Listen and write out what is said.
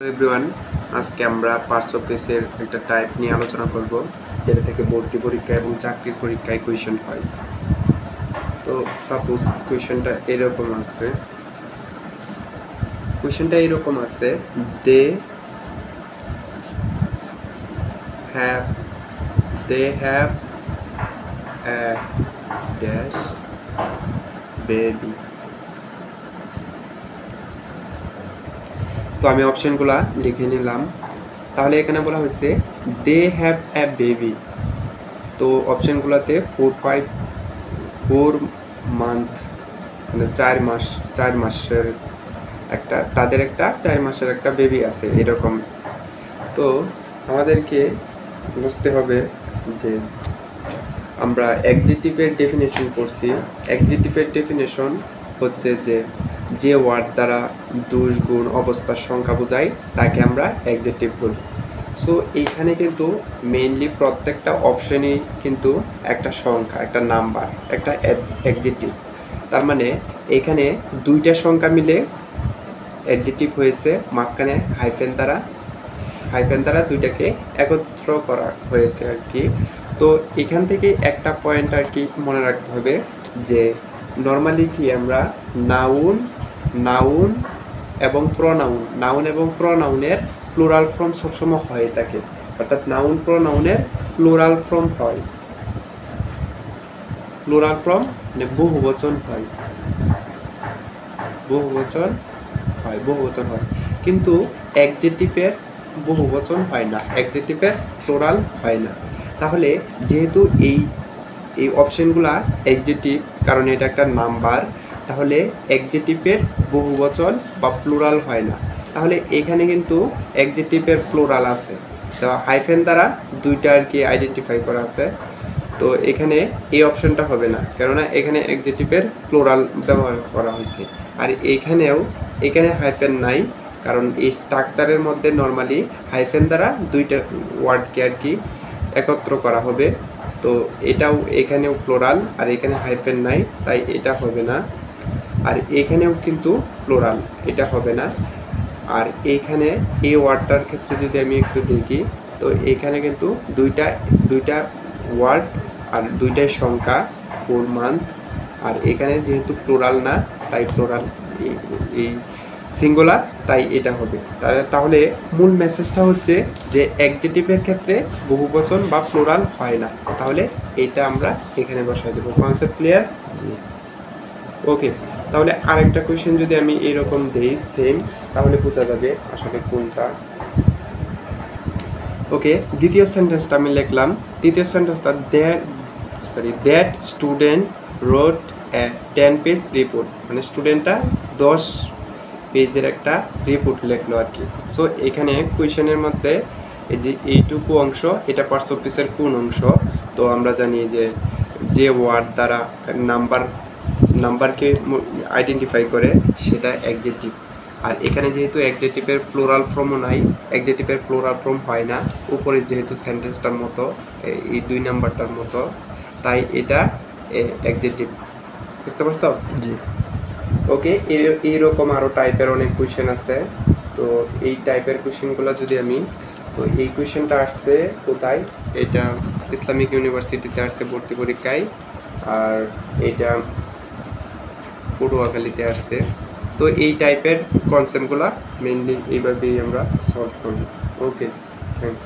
Everyone, আজকে আমরা parts of স্পিচের একটা টাইপ নিয়ে আলোচনা করব, যেটা থেকে ভর্তি পরীক্ষা এবং চাকরির পরীক্ষায় কোয়েশ্চেন হয়। তো সাপোজ কোয়েশ্চেনটা এরকম আছে, they have a dash baby। তো আমি অপশনগুলা লিখে নিলাম। তাহলে এখানে বলা হয়েছে দে হ্যাভ এ বেবি। তো অপশনগুলোতে 4 মান্থ মানে 4 মাসের একটা তাদের একটা 4 মাসের একটা বেবি আছে এরকম। তো আমাদেরকে বুঝতে হবে যে আমরা অ্যাডজেক্টিভের ডেফিনেশন করছি। অ্যাডজেক্টিভের ডেফিনেশন হচ্ছে যে ওয়ার্ড দ্বারা দোষ গুণ অবস্থার সংখ্যা বোঝায় তাকে আমরা অ্যাডজেক্টিভ বলি। সো এইখানে কিন্তু মেইনলি প্রত্যেকটা অপশনই কিন্তু একটা সংখ্যা, একটা নাম্বার, একটা অ্যাডজেক্টিভ। তার মানে এখানে দুইটা সংখ্যা মিলে অ্যাডজেক্টিভ হয়েছে, মাঝখানে হাইফেন দ্বারা দুইটাকে একত্র করা হয়েছে আর কি। তো এখান থেকে একটা পয়েন্ট আর কি মনে রাখতে হবে যে নর্মালি কি আমরা নাউন এবং প্রনাউনের প্লুরাল ফর্ম সবসময় হয়ে থাকে, অর্থাৎ নাউন প্রনাউনের প্লুরাল ফর্ম হয়, মানে বহুবচন হয়, কিন্তু অ্যাডজেক্টিভের বহুবচন হয় না, অ্যাডজেক্টিভের প্লুরাল হয় না। তাহলে যেহেতু এই অপশনগুলা অ্যাডজেক্টিভ, কারণ এটা একটা নাম্বার, তাহলে অ্যাডজেক্টিভের বহুবচন বা প্লুরাল হয় না। তাহলে এখানে কিন্তু অ্যাডজেক্টিভের প্লুরাল আছে, তো হাইফেন দ্বারা দুইটা আর কি আইডেন্টিফাই করা আছে। তো এখানে এই অপশনটা হবে না, কেননা এখানে অ্যাডজেক্টিভের প্লুরাল ব্যবহার করা হয়েছে। আর এখানে হাইফেন নাই, কারণ এই স্ট্রাকচারের মধ্যে নর্মালি হাইফেন দ্বারা দুইটা ওয়ার্ডকে আর কি একত্র করা হবে। তো এটাও এখানেও প্লুরাল, আর এখানে হাইফেন নাই, তাই এটা হবে না। আর এখানেও কিন্তু প্লুরাল, এটা হবে না। আর এইখানে এই ওয়ার্ডটার ক্ষেত্রে যদি আমি একটু দেখি, তো এখানে কিন্তু দুইটা ওয়ার্ড আর দুইটাই সংখ্যা 4 মান্থ, আর এখানে যেহেতু প্লুরাল না, তাই প্লুরাল এই সিঙ্গুলার, তাই এটা হবে। তাহলে মূল মেসেজটা হচ্ছে যে অ্যাডজেক্টিভের ক্ষেত্রে বহুবচন বা প্লুরাল হয় না। তাহলে এটা আমরা এখানে বসাই দেবো। Concept clear? ওকে, তাহলে আরেকটা কোয়েশ্চেন যদি আমি এরকম দেই সেম, তাহলে বোঝা যাবে আসলে কোনটা। ওকে, দ্বিতীয় সেন্টেন্সটা আমি লিখলাম। তৃতীয় সেন্টেন্সটা that student road A 10 page report, মানে স্টুডেন্টটা 10 পেজের একটা রিপোর্ট লিখলো আর কি। সো এখানে কোয়েশ্চেনের মধ্যে এই যে এইটুকু অংশ, এটা পার্টস অফ স্পিচের কোন অংশ? তো আমরা জানি যে ওয়ার্ড দ্বারা নাম্বারকে আইডেন্টিফাই করে সেটা অ্যাডজেক্টিভ। আর এখানে যেহেতু অ্যাডজেক্টিভের প্লুরাল ফর্মও নাই, অ্যাডজেক্টিভের প্লুরাল ফর্ম হয় না, উপরে যেহেতু সেন্টেন্সটার মতো এই 2 নাম্বারটার মতো, তাই এটা অ্যাডজেক্টিভ। বুঝতে পারছো? জি। ওকে, এইরকম আরও টাইপের অনেক কোয়েশ্চেন আছে। তো এই টাইপের কোয়েশ্চেনগুলো যদি তো এই কোয়েশ্চেনটা আসছে কোথায়? এটা ইসলামিক ইউনিভার্সিটিতে আসছে ভর্তি পরীক্ষায়, আর এটা পটুয়াখালীতে আসছে। তো এই টাইপের কনসেপ্টগুলো মেনলি এইভাবেই আমরা সলভ করব। ওকে, থ্যাংকস।